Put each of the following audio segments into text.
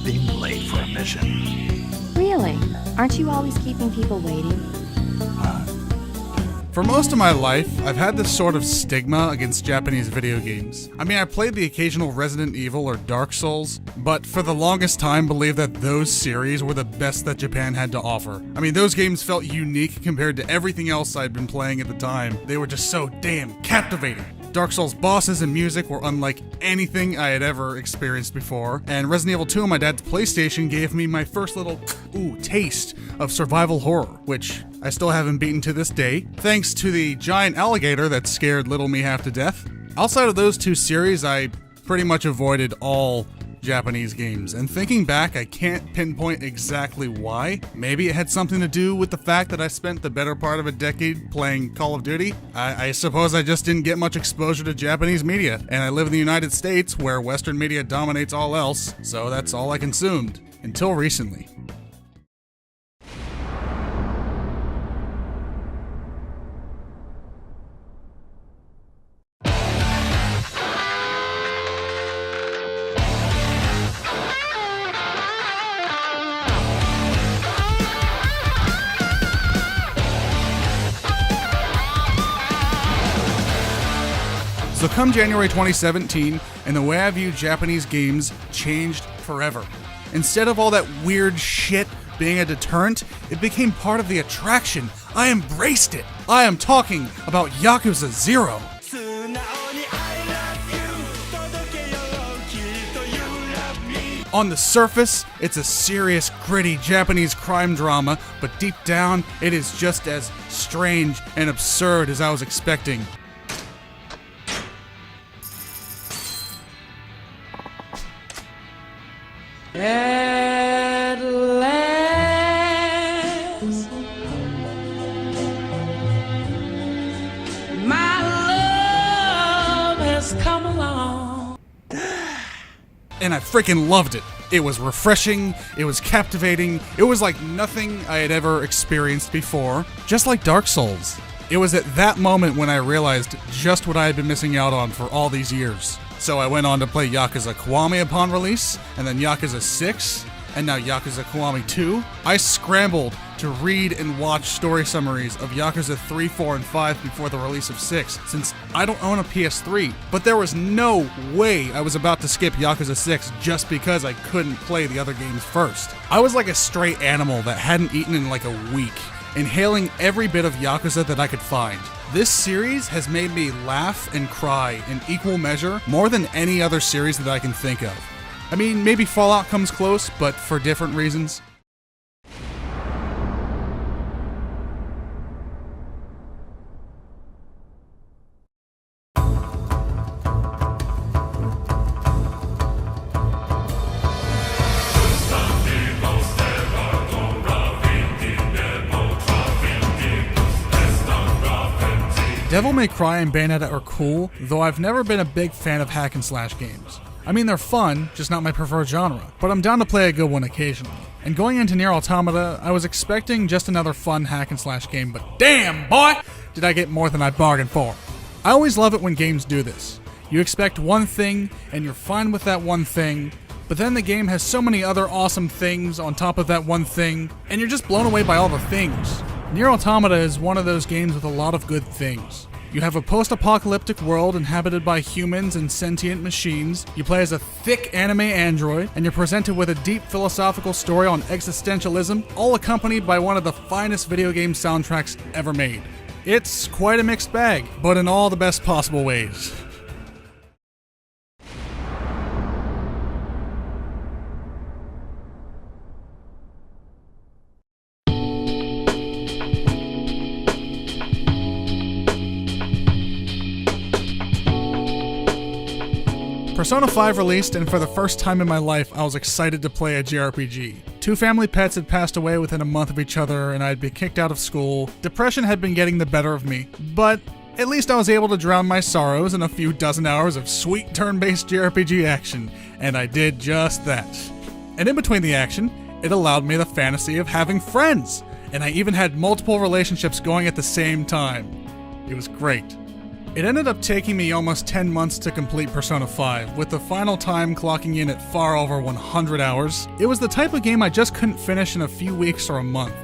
being late for a mission. Really? Aren't you always keeping people waiting? For most of my life, I've had this sort of stigma against Japanese video games. I mean, I played the occasional Resident Evil or Dark Souls, but for the longest time believed that those series were the best that Japan had to offer. I mean, those games felt unique compared to everything else I'd been playing at the time. They were just so damn captivating. Dark Souls bosses and music were unlike anything I had ever experienced before, and Resident Evil 2 on my dad's PlayStation gave me my first little, taste of survival horror, which I still haven't beaten to this day, thanks to the giant alligator that scared little me half to death. Outside of those two series, I pretty much avoided all Japanese games, and thinking back, I can't pinpoint exactly why. Maybe it had something to do with the fact that I spent the better part of a decade playing Call of Duty. I suppose I just didn't get much exposure to Japanese media, and I live in the United States where Western media dominates all else, so that's all I consumed. Until recently. So come January 2017, and the way I view Japanese games changed forever. Instead of all that weird shit being a deterrent, it became part of the attraction. I embraced it. I am talking about Yakuza 0. On the surface, it's a serious, gritty Japanese crime drama, but deep down, it is just as strange and absurd as I was expecting. At last, my love has come along. And I freaking loved it. It was refreshing, it was captivating, it was like nothing I had ever experienced before, just like Dark Souls. It was at that moment when I realized just what I had been missing out on for all these years. So I went on to play Yakuza Kiwami upon release, and then Yakuza 6, and now Yakuza Kiwami 2. I scrambled to read and watch story summaries of Yakuza 3, 4, and 5 before the release of 6, since I don't own a PS3, but there was no way I was about to skip Yakuza 6 just because I couldn't play the other games first. I was like a stray animal that hadn't eaten in like a week, inhaling every bit of Yakuza that I could find. This series has made me laugh and cry in equal measure more than any other series that I can think of. I mean, maybe Fallout comes close, but for different reasons. Devil May Cry and Bayonetta are cool, though I've never been a big fan of hack and slash games. I mean, they're fun, just not my preferred genre, but I'm down to play a good one occasionally. And going into Nier Automata, I was expecting just another fun hack and slash game, but damn, boy, did I get more than I bargained for. I always love it when games do this. You expect one thing, and you're fine with that one thing, but then the game has so many other awesome things on top of that one thing, and you're just blown away by all the things. Nier Automata is one of those games with a lot of good things. You have a post-apocalyptic world inhabited by humans and sentient machines, you play as a thick anime android, and you're presented with a deep philosophical story on existentialism, all accompanied by one of the finest video game soundtracks ever made. It's quite a mixed bag, but in all the best possible ways. Persona 5 released, and for the first time in my life, I was excited to play a JRPG. Two family pets had passed away within a month of each other, and I'd been kicked out of school. Depression had been getting the better of me, but at least I was able to drown my sorrows in a few dozen hours of sweet turn-based JRPG action, and I did just that. And in between the action, it allowed me the fantasy of having friends, and I even had multiple relationships going at the same time. It was great. It ended up taking me almost 10 months to complete Persona 5, with the final time clocking in at far over 100 hours. It was the type of game I just couldn't finish in a few weeks or a month.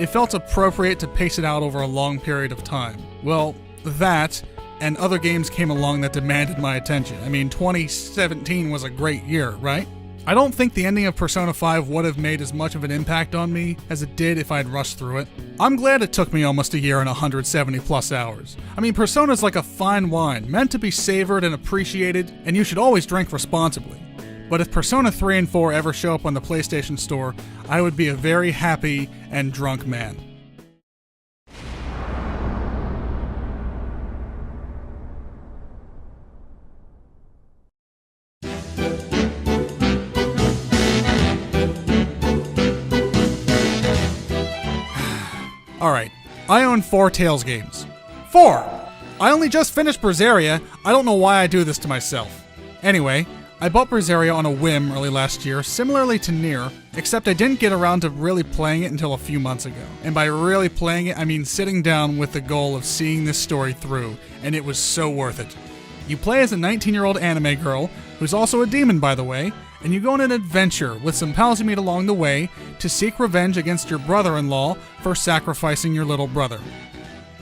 It felt appropriate to pace it out over a long period of time. Well, that, and other games came along that demanded my attention. I mean, 2017 was a great year, right? I don't think the ending of Persona 5 would have made as much of an impact on me as it did if I'd rushed through it. I'm glad it took me almost a year and 170 plus hours. I mean, Persona's like a fine wine, meant to be savored and appreciated, and you should always drink responsibly. But if Persona 3 and 4 ever show up on the PlayStation Store, I would be a very happy and drunk man. Alright, I own 4 Tales games. 4! I only just finished Berseria. I don't know why I do this to myself. Anyway, I bought Berseria on a whim early last year, similarly to Nier, except I didn't get around to really playing it until a few months ago. And by really playing it, I mean sitting down with the goal of seeing this story through, and it was so worth it. You play as a 19-year-old anime girl, who's also a demon by the way, and you go on an adventure with some pals you meet along the way to seek revenge against your brother-in-law for sacrificing your little brother.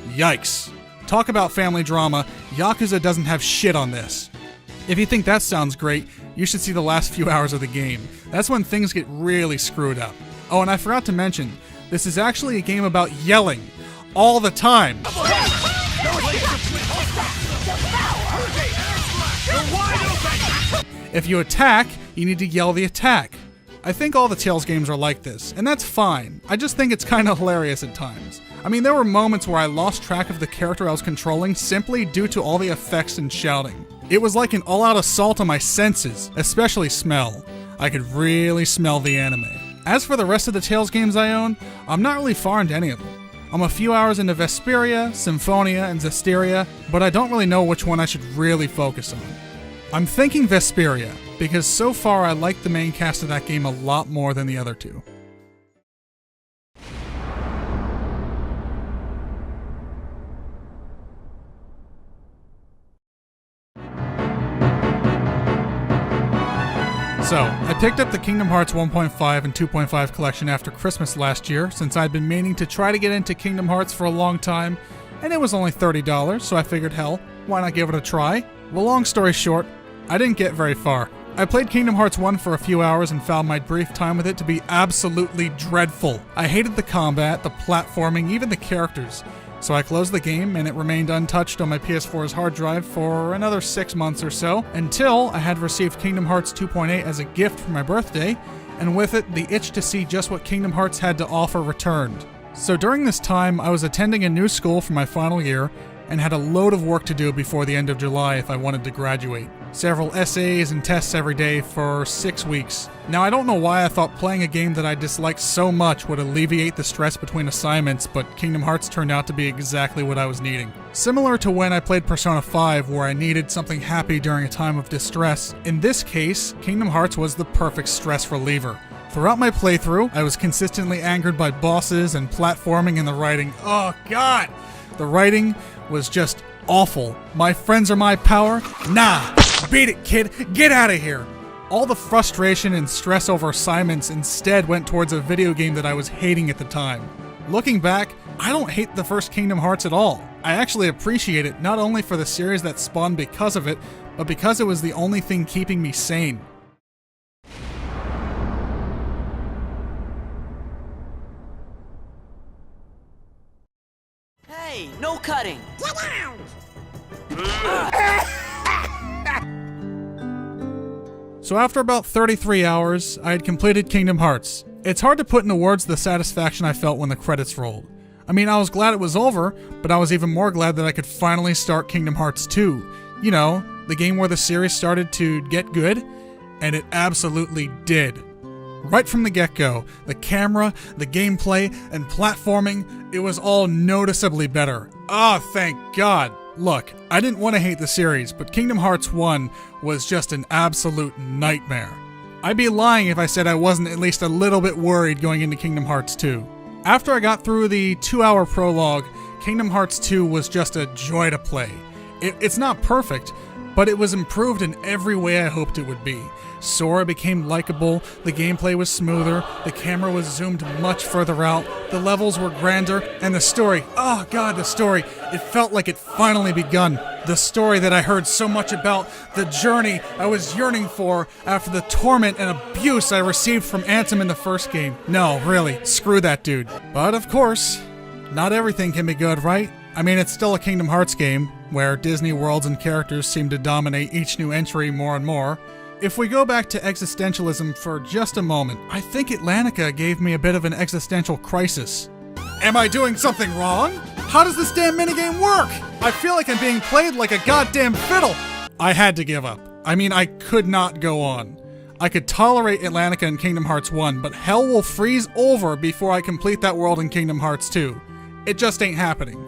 Yikes. Talk about family drama, Yakuza doesn't have shit on this. If you think that sounds great, you should see the last few hours of the game. That's when things get really screwed up. Oh, and I forgot to mention, this is actually a game about yelling all the time. If you attack, you need to yell the attack. I think all the Tales games are like this, and that's fine. I just think it's kind of hilarious at times. I mean, there were moments where I lost track of the character I was controlling simply due to all the effects and shouting. It was like an all-out assault on my senses, especially smell. I could really smell the anime. As for the rest of the Tales games I own, I'm not really far into any of them. I'm a few hours into Vesperia, Symphonia, and Zestiria, but I don't really know which one I should really focus on. I'm thinking Vesperia, because so far I like the main cast of that game a lot more than the other two. So, I picked up the Kingdom Hearts 1.5 and 2.5 collection after Christmas last year, since I'd been meaning to try to get into Kingdom Hearts for a long time, and it was only $30, so I figured, hell, why not give it a try? Well, long story short, I didn't get very far. I played Kingdom Hearts 1 for a few hours and found my brief time with it to be absolutely dreadful. I hated the combat, the platforming, even the characters. So I closed the game and it remained untouched on my PS4's hard drive for another 6 months or so, until I had received Kingdom Hearts 2.8 as a gift for my birthday, and with it, the itch to see just what Kingdom Hearts had to offer returned. So during this time, I was attending a new school for my final year, and had a load of work to do before the end of July if I wanted to graduate. Several essays and tests every day for 6 weeks. Now, I don't know why I thought playing a game that I disliked so much would alleviate the stress between assignments, but Kingdom Hearts turned out to be exactly what I was needing. Similar to when I played Persona 5, where I needed something happy during a time of distress, in this case, Kingdom Hearts was the perfect stress reliever. Throughout my playthrough, I was consistently angered by bosses and platforming and the writing. Oh god! The writing was just awful. My friends are my power? Nah! Beat it, kid! Get out of here! All the frustration and stress over assignments instead went towards a video game that I was hating at the time. Looking back, I don't hate the first Kingdom Hearts at all. I actually appreciate it not only for the series that spawned because of it, but because it was the only thing keeping me sane. Hey, no cutting! So after about 33 hours, I had completed Kingdom Hearts. It's hard to put into words the satisfaction I felt when the credits rolled. I mean, I was glad it was over, but I was even more glad that I could finally start Kingdom Hearts 2. You know, the game where the series started to get good, and it absolutely did. Right from the get-go, the camera, the gameplay, and platforming, it was all noticeably better. Oh, thank God. Look, I didn't want to hate the series, but Kingdom Hearts 1 was just an absolute nightmare. I'd be lying if I said I wasn't at least a little bit worried going into Kingdom Hearts 2. After I got through the 2-hour prologue, Kingdom Hearts 2 was just a joy to play. It's not perfect, but it was improved in every way I hoped it would be. Sora became likable, the gameplay was smoother, the camera was zoomed much further out, the levels were grander, and the story, oh god, the story, it felt like it finally begun. The story that I heard so much about, the journey I was yearning for after the torment and abuse I received from Anthem in the first game. No, really, screw that dude. But of course, not everything can be good, right? I mean, it's still a Kingdom Hearts game, where Disney worlds and characters seem to dominate each new entry more and more. If we go back to existentialism for just a moment, I think Atlantica gave me a bit of an existential crisis. Am I doing something wrong? How does this damn minigame work? I feel like I'm being played like a goddamn fiddle. I had to give up. I mean, I could not go on. I could tolerate Atlantica in Kingdom Hearts 1, but hell will freeze over before I complete that world in Kingdom Hearts 2. It just ain't happening.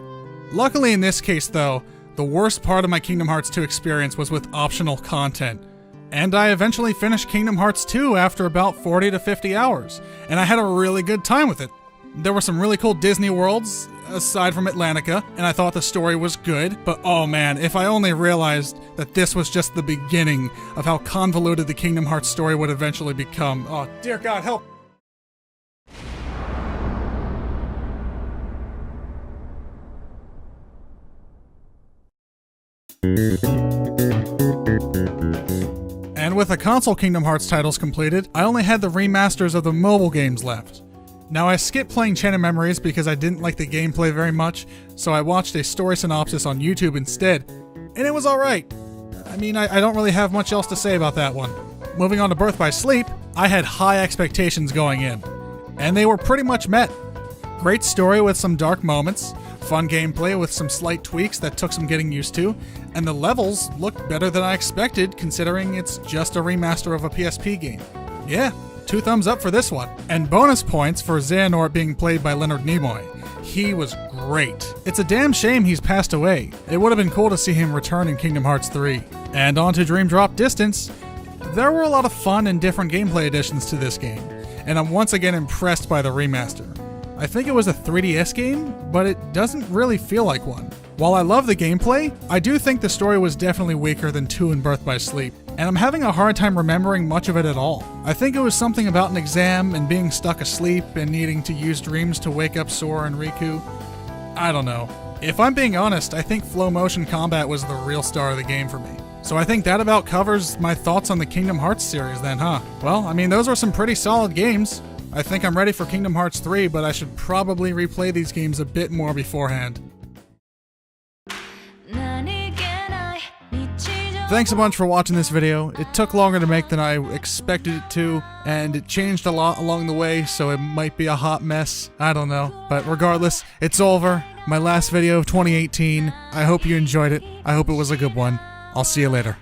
Luckily in this case though, the worst part of my Kingdom Hearts 2 experience was with optional content. And I eventually finished Kingdom Hearts 2 after about 40 to 50 hours, and I had a really good time with it. There were some really cool Disney worlds, aside from Atlantica, and I thought the story was good, but oh man, if I only realized that this was just the beginning of how convoluted the Kingdom Hearts story would eventually become. Oh, dear God, help! And with the console Kingdom Hearts titles completed, I only had the remasters of the mobile games left. Now I skipped playing Chain of Memories because I didn't like the gameplay very much, so I watched a story synopsis on YouTube instead, and it was alright. I mean, I don't really have much else to say about that one. Moving on to Birth by Sleep, I had high expectations going in, and they were pretty much met. Great story with some dark moments, fun gameplay with some slight tweaks that took some getting used to, and the levels looked better than I expected considering it's just a remaster of a PSP game. Yeah, 2 thumbs up for this one. And bonus points for Xehanort being played by Leonard Nimoy. He was great. It's a damn shame he's passed away. It would have been cool to see him return in Kingdom Hearts 3. And on to Dream Drop Distance. There were a lot of fun and different gameplay additions to this game, and I'm once again impressed by the remaster. I think it was a 3DS game, but it doesn't really feel like one. While I love the gameplay, I do think the story was definitely weaker than 2 in Birth by Sleep, and I'm having a hard time remembering much of it at all. I think it was something about an exam and being stuck asleep and needing to use dreams to wake up Sora and Riku. I don't know. If I'm being honest, I think flow motion combat was the real star of the game for me. So I think that about covers my thoughts on the Kingdom Hearts series then, huh? Well, I mean, those were some pretty solid games. I think I'm ready for Kingdom Hearts 3, but I should probably replay these games a bit more beforehand. Thanks a bunch for watching this video. It took longer to make than I expected it to, and it changed a lot along the way, so it might be a hot mess. I don't know. But regardless, it's over. My last video of 2018. I hope you enjoyed it. I hope it was a good one. I'll see you later.